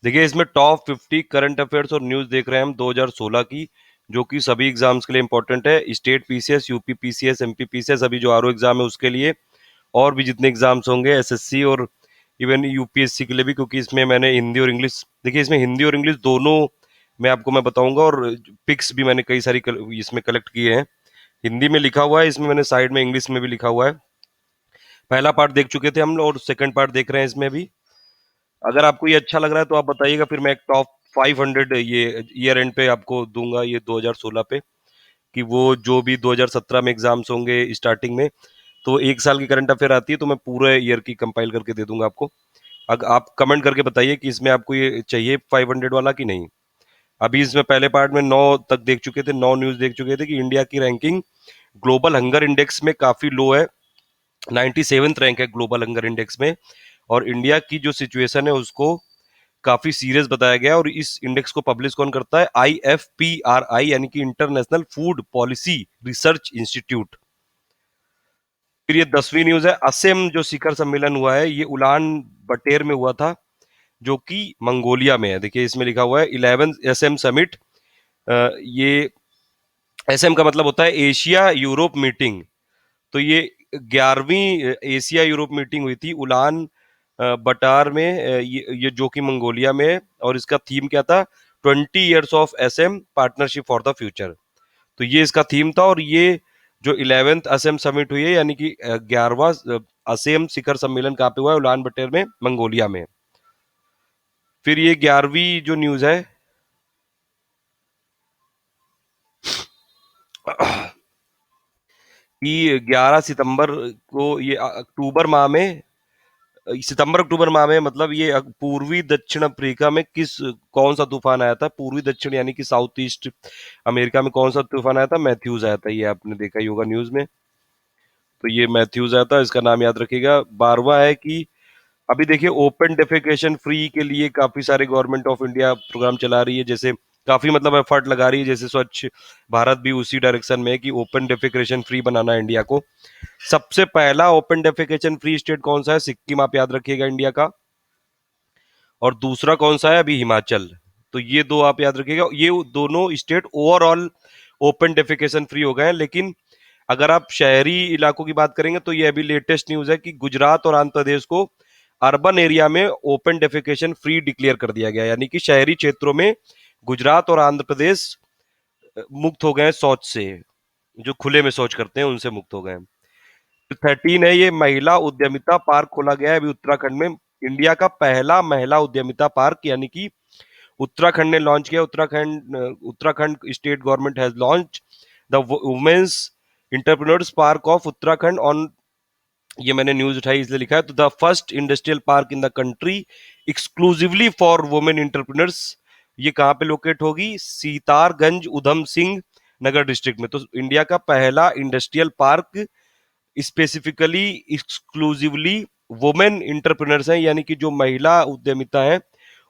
देखिए इसमें top 50 current affairs और न्यूज देख रहे हैं हम 2016 की, जो कि सभी एग्जाम्स के लिए इंपॉर्टेंट है। State PCS, UP PCS, MP PCS, अभी जो आरओ एग्जाम है उसके लिए, और भी जितने एग्जाम्स होंगे एसएससी और इवन यूपीएससी के लिए भी, क्योंकि इसमें मैंने हिंदी और इंग्लिश, देखिए इसमें हिंदी और इंग्लिश दोनों मैं बताऊंगा, और पिक्स भी मैंने कई सारी इसमें कलेक्ट किए हैं। हिंदी में लिखा हुआ है इसमें, मैंने साइड में इंग्लिश में भी लिखा हुआ है। पहला पार्ट देख चुके थे हम लोग और सेकंड पार्ट देख रहे हैं इसमें भी। अगर आपको ये अच्छा लग रहा है तो आप बताइएगा, फिर मैं एक टॉप 500 ये ईयर एंड पे आपको दूंगा, ये 2016 पे, कि वो जो भी 2017 में एग्जाम्स होंगे स्टार्टिंग में, तो एक साल की करंट अफेयर आती है, तो मैं पूरे ईयर की कंपाइल करके दे दूंगा आपको। अगर आप कमेंट करके बताइए कि इसमें आपको ये चाहिए 500 वाला कि नहीं। अभी इसमें पहले पार्ट में 9 तक देख चुके थे, 9 न्यूज देख चुके थे कि इंडिया की रैंकिंग ग्लोबल हंगर इंडेक्स में काफी लो है। 97th रैंक है ग्लोबल हंगर इंडेक्स में, और इंडिया की जो सिचुएशन है उसको काफी सीरियस बताया गया है। और इस इंडेक्स को पब्लिश कौन करता है? IFPRI, यानी कि international food policy research institute. फिर ये 10वीं न्यूज है, असम जो शिखर सम्मेलन हुआ है ये उलान बटेर में हुआ था, जो कि मंगोलिया में है। देखिए इसमें लिखा हुआ है 11th एसएम समिट। ये एसएम का मतलब होता है एशिया यूरोप मीटिंग। तो ये 11वीं एशिया यूरोप मीटिंग हुई थी उलान बटार में, ये जो कि मंगोलिया में है, और इसका थीम क्या था? 20 years of SM partnership for the future. तो ये इसका थीम था। और ये जो 11th असम समिट हुई है, यानी कि 11वां असम शिखर सम्मेलन कहाँ पे हुआ है? उलान बटर में, मंगोलिया में। फिर ये 11वीं जो न्यूज है कि 11 सितंबर को, ये अक्टूबर माह में, सितंबर अक्टूबर माह में, मतलब ये पूर्वी दक्षिण अफ्रीका में कौन सा तूफान आया था? पूर्वी दक्षिण यानी कि साउथ ईस्ट अमेरिका में कौन सा तूफान आया था? मैथ्यूज आया था, ये आपने देखा ही होगा न्यूज में। तो ये मैथ्यूज आया था, इसका नाम याद रखिएगा। 12वां है कि अभी देखिए ओपन डेफिकेशन फ्री के लिए काफी सारे गवर्नमेंट ऑफ इंडिया प्रोग्राम चला रही है, जैसे काफी मतलब एफर्ट लगा रही है, जैसे स्वच्छ भारत भी उसी डायरेक्शन में है कि ओपन डेफिकेशन फ्री बनाना है इंडिया को। सबसे पहला ओपन डेफिकेशन फ्री स्टेट कौन सा है? सिक्किम, आप याद रखिएगा, इंडिया का। और दूसरा कौन सा है? अभी हिमाचल। तो ये दो आप याद रखिएगा, ये दोनों state overall open defecation free हो गए हैं। लेकिन अगर आप शहरी इलाकों की बात करेंगे तो ये अभी लेटेस्ट न्यूज है कि गुजरात और आंध्र प्रदेश को अर्बन एरिया में ओपन डेफिकेशन फ्री डिक्लेयर कर दिया गया, यानी कि शहरी क्षेत्रों में गुजरात और आंध्र प्रदेश मुक्त हो गए शौच से, जो खुले में शौच करते हैं उनसे मुक्त हो गए। 13 है, ये महिला उद्यमिता पार्क खोला गया है अभी उत्तराखंड में। इंडिया का पहला महिला उद्यमिता पार्क, यानी कि उत्तराखंड ने लॉन्च किया। Uttarakhand state government has launch the women's entrepreneurs park of Uttarakhand on, ये मैंने न्यूज उठाई इसलिए लिखा है, तो the first industrial park in the country exclusively for women entrepreneurs. ये कहाँ पे लोकेट होगी? सीतारगंज उधम सिंह नगर डिस्ट्रिक्ट में। तो इंडिया का पहला industrial park specifically exclusively women entrepreneurs हैं, यानी कि जो महिला उद्यमिता है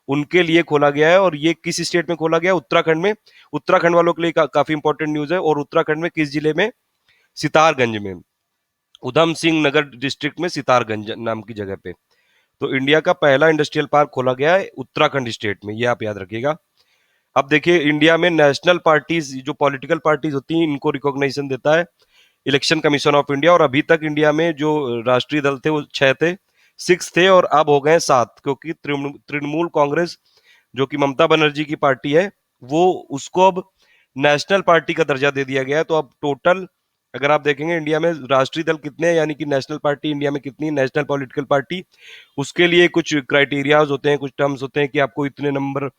उनके लिए खोला गया है। और ये किस स्टेट में खोला गया है? उत्तराखंड में। उत्तराखंड वालों के लिए काफी इंपॉर्टेंट न्यूज है। और उत्तराखंड में किस जिले में? सितारगंज में, उधम सिंह नगर डिस्ट्रिक्ट में सितारगंज नाम की जगह पे। तो इंडिया का पहला इंडस्ट्रियल पार्क खोला गया है उत्तराखंड स्टेट में, ये आप याद रखिएगा। अब देखिए इंडिया में नेशनल पार्टीज, जो पॉलिटिकल पार्टीज होती हैं, इनको रिकॉग्निशन देता है इलेक्शन कमीशन ऑफ इंडिया। और अभी तक इंडिया में जो राष्ट्रीय दल थे वो 6 थे, 6 थे, और अब हो गए 7, क्योंकि तृणमूल कांग्रेस जो कि ममता बनर्जी की पार्टी है, वो उसको अब नेशनल पार्टी का दर्जा दे दिया गया है। तो अब टोटल अगर आप देखेंगे इंडिया में राष्ट्रीय दल कितने हैं, यानी कि नेशनल पार्टी इंडिया में कितनी, नेशनल पॉलिटिकल पार्टी, उसके लिए कुछ क्राइटेरियाज होते हैं, कुछ टर्म्स होते हैं कि आपको इतने नंबर,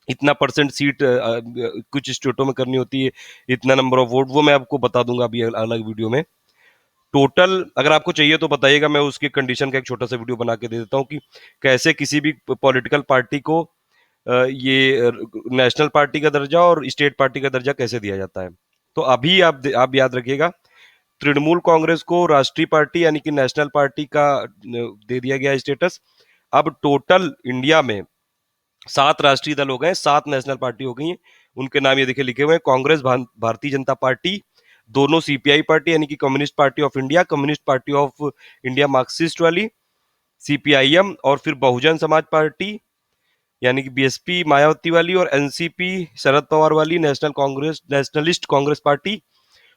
इतना परसेंट सीट कुछ स्टेटों में करनी होती है, इतना नंबर ऑफ वोट, वो मैं आपको बता दूंगा अभी अलग वीडियो में। टोटल अगर आपको चाहिए तो बताइएगा, मैं उसकी कंडीशन का एक छोटा सा वीडियो बना के दे देता हूँ कि कैसे किसी भी पॉलिटिकल पार्टी को ये नेशनल पार्टी का दर्जा और स्टेट पार्टी का दर्जा कैसे दिया जाता है। तो अभी आप याद रखिएगा, तृणमूल कांग्रेस को राष्ट्रीय पार्टी यानी कि नेशनल पार्टी का दे दिया गया स्टेटस। अब टोटल इंडिया में 7 राष्ट्रीय दल हो गए, 7 नेशनल पार्टी हो गई हैं। उनके नाम ये देखिए लिखे हुए हैं, कांग्रेस, भारतीय जनता पार्टी, दोनों सीपीआई पार्टी यानी कि communist party of India, communist party of India Marxist वाली, सीपीआईएम, और फिर बहुजन समाज पार्टी, यानी कि बीएसपी मायावती वाली, और एनसीपी शरद पवार वाली, national Congress, nationalist Congress party,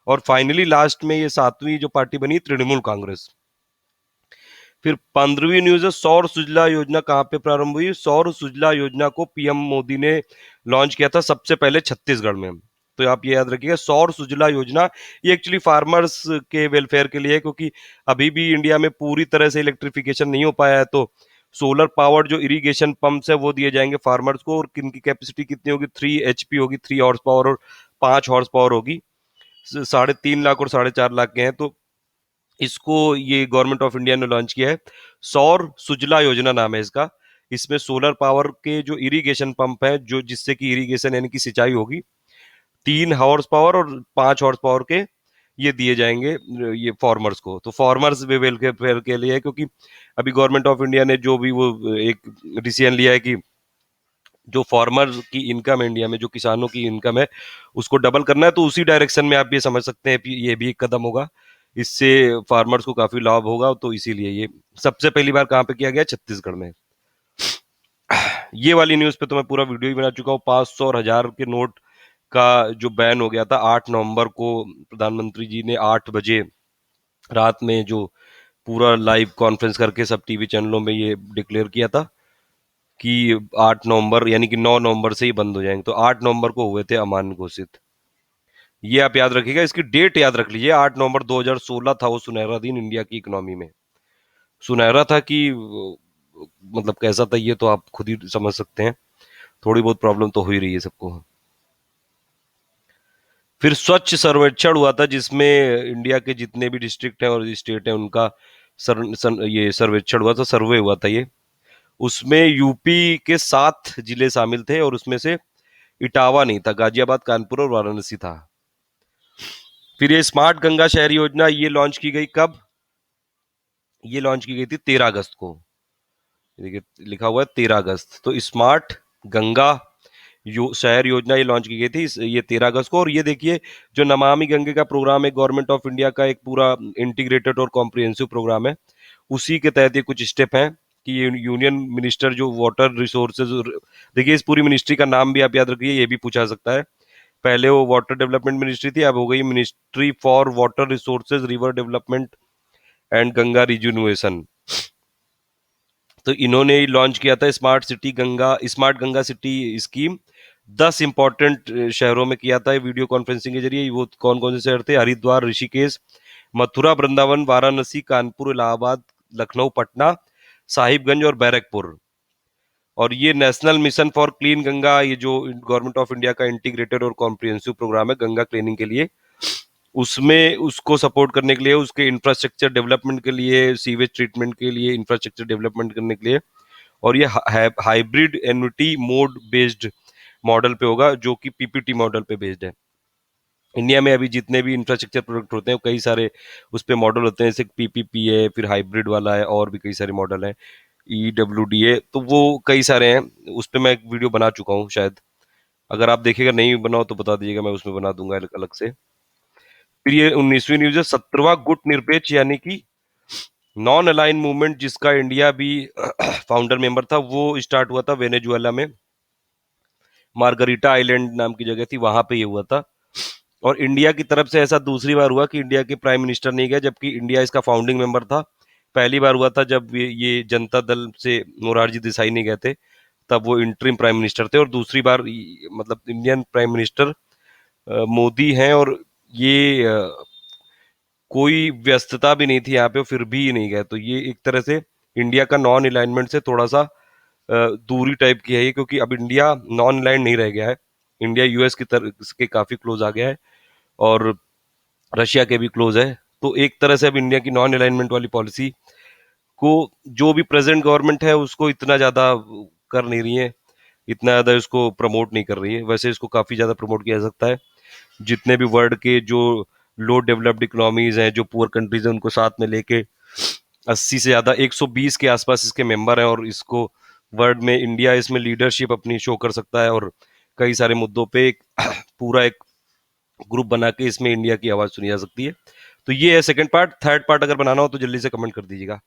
और फाइनली लास्ट में ये सातवीं जो पार्टी बनी, तृणमूल कांग्रेस। फिर 15वीं न्यूज है, सौर सुजला योजना कहाँ पे प्रारंभ हुई? सौर सुजला योजना को पीएम मोदी ने लॉन्च किया था सबसे पहले छत्तीसगढ़ में। तो आप ये याद रखिएगा, सौर सुजला योजना ये एक्चुअली फार्मर्स के वेलफेयर के लिए है, क्योंकि अभी भी इंडिया में पूरी तरह से इलेक्ट्रिफिकेशन नहीं हो पाया है। तो सोलर पावर्ड जो इरिगेशन पंप्स है वो दिए जाएंगे फार्मर्स को, और इनकी कैपेसिटी कितनी होगी? 3 HP होगी, 3 हॉर्स पावर, और 5 हॉर्स पावर होगी। 3.5 लाख और 4.5 लाख के हैं। तो इसको ये गवर्नमेंट ऑफ इंडिया ने लॉन्च किया है, सौर सुजला योजना नाम है इसका। इसमें सोलर पावर के जो इरिगेशन पंप है, जो जिससे कि इरिगेशन यानी कि सिंचाई होगी, 3 हॉर्स पावर और 5 हॉर्स पावर के ये दिए जाएंगे ये फार्मर्स को। तो फार्मर्स वेलफेयर के लिए है, क्योंकि अभी गवर्नमेंट ऑफ इंडिया ने जो भी वो एक डिसीजन लिया है कि जो फार्मर की इनकम है इंडिया में, जो किसानों की इनकम है, उसको डबल करना है। तो उसी डायरेक्शन में आप ये समझ सकते हैं कि ये भी एक कदम होगा, इससे फार्मर्स को काफी लाभ होगा। तो इसीलिए ये सबसे पहली बार कहाँ पे किया गया? छत्तीसगढ़ में। ये वाली न्यूज पे तो मैं पूरा वीडियो ही बना चुका हूँ। 500 और 1000 के नोट का जो बैन हो गया था 8 नवंबर को, प्रधानमंत्री जी ने 8 बजे रात में जो पूरा लाइव कॉन्फ्रेंस करके सब टीवी चैनलों में ये डिक्लेयर किया था कि 8 नवंबर यानी कि 9 नवंबर से ही बंद हो जाएंगे। तो 8 नवंबर को हुए थे अमान्य घोषित। ये आप याद रखिएगा, इसकी डेट याद रख लीजिए, 8 नवंबर 2016 था वो सुनहरा दिन इंडिया की इकोनॉमी में। सुनहरा था कि मतलब कैसा था, ये तो आप खुद ही समझ सकते हैं। थोड़ी बहुत प्रॉब्लम तो हो ही रही है सबको। फिर स्वच्छ सर्वेक्षण हुआ था, जिसमें इंडिया के जितने भी डिस्ट्रिक्ट हैं और स्टेट हैं उनका ये सर्वेक्षण हुआ था, सर्वे हुआ था ये। उसमें यूपी के 7 जिले शामिल थे, और उसमें से इटावा नहीं था, गाजियाबाद, कानपुर और वाराणसी था। फिर ये स्मार्ट गंगा शहर योजना ये लॉन्च की गई कब? ये लॉन्च की गई थी 13 अगस्त को। देखिए लिखा हुआ है 13 अगस्त। तो स्मार्ट गंगा शहर योजना ये लॉन्च की गई थी ये 13 अगस्त को। और ये देखिए, जो नमामि गंगे का प्रोग्राम है गवर्नमेंट ऑफ इंडिया का, एक पूरा इंटीग्रेटेड और कॉम्प्रिहेंसिव प्रोग्राम है, उसी के तहत ये कुछ स्टेप हैं कि ये यूनियन मिनिस्टर जो वाटर रिसोर्सेज, देखिए इस पूरी मिनिस्ट्री का नाम भी आप याद रखिए, ये भी पूछा सकता है। पहले वो वाटर डेवलपमेंट मिनिस्ट्री थी, अब हो गई ministry for water resources, river development and Ganga rejuvenation. तो इन्होंने लॉन्च किया था smart Ganga city scheme. 10 important शहरों में किया था वीडियो कॉन्फ्रेंसिंग के जरिए। वो कौन कौन से शहर थे? हरिद्वार, ऋषिकेश, मथुरा, वृंदावन, वाराणसी, कानपुर, इलाहाबाद, लखनऊ, पटना, साहिबगंज और बैरकपुर। और ये national mission for clean Ganga, ये जो गवर्नमेंट ऑफ इंडिया का इंटीग्रेटेड और कॉम्प्रिहेंसिव प्रोग्राम है गंगा क्लीनिंग के लिए, उसमें उसको सपोर्ट करने के लिए, उसके इंफ्रास्ट्रक्चर डेवलपमेंट के लिए, सीवेज ट्रीटमेंट के लिए इंफ्रास्ट्रक्चर डेवलपमेंट करने के लिए। और ये hybrid annuity mode based model पे होगा, जो कि पीपीटी मॉडल पे बेस्ड है। इंडिया में अभी जितने भी इंफ्रास्ट्रक्चर प्रोजेक्ट होते हैं कई सारे उस पे मॉडल होते हैं, जैसे पीपीपी है, फिर हाइब्रिड वाला है, और भी कई सारे मॉडल हैं, ईडब्ल्यूडी है, तो वो कई सारे हैं। उस पे मैं एक वीडियो बना चुका हूँ शायद, अगर आप देखेगा नहीं बनाओ तो बता दीजिएगा, मैं उसमें बना दूंगा अलग अलग से। फिर ये 19वीं न्यूज है, 17वां गुट निरपेक्ष यानी कि नॉन अलाइन मूवमेंट, जिसका इंडिया भी फाउंडर मेंबर था, वो स्टार्ट हुआ था वेनेजुएला में, मार्गरीटा आइलैंड नाम की जगह थी, वहां पे ये हुआ था। और इंडिया की तरफ से ऐसा दूसरी बार हुआ कि इंडिया के प्राइम मिनिस्टर नहीं गए, जबकि इंडिया इसका फाउंडिंग मेंबर था। पहली बार हुआ था जब ये जनता दल से मोरारजी देसाई नहीं गए थे, तब वो इंटरिम प्राइम मिनिस्टर थे। और दूसरी बार मतलब इंडियन प्राइम मिनिस्टर मोदी हैं, और ये कोई व्यस्तता भी नहीं थी यहाँ पे, फिर भी नहीं गए। तो ये एक तरह से इंडिया का नॉन अलाइनमेंट से थोड़ा सा दूरी टाइप की है ये, क्योंकि अब इंडिया नॉन अलाइन नहीं रह गया है। इंडिया यूएस की तरह के काफी क्लोज आ गया है, और रशिया के भी क्लोज है। तो एक तरह से अब इंडिया की नॉन अलाइनमेंट वाली पॉलिसी को जो भी प्रेजेंट गवर्नमेंट है उसको इतना ज्यादा कर नहीं रही है, इतना ज्यादा इसको प्रमोट नहीं कर रही है। वैसे इसको काफी ज्यादा प्रमोट किया जा सकता है। जितने भी वर्ल्ड के जो लो डेवलप्ड इकोनॉमीज हैं, जो पुअर कंट्रीज हैं, उनको साथ में लेके 80 से ज्यादा 120 के आसपास इसके मेंबर हैं, और इसको वर्ल्ड में इंडिया इसमें लीडरशिप अपनी शो कर सकता है, और कई सारे मुद्दों पे एक पूरा एक ग्रुप बना के इसमें इंडिया की आवाज सुनी जा सकती है। तो ये है सेकंड पार्ट। थर्ड पार्ट अगर बनाना हो तो जल्दी से कमेंट कर दीजिएगा।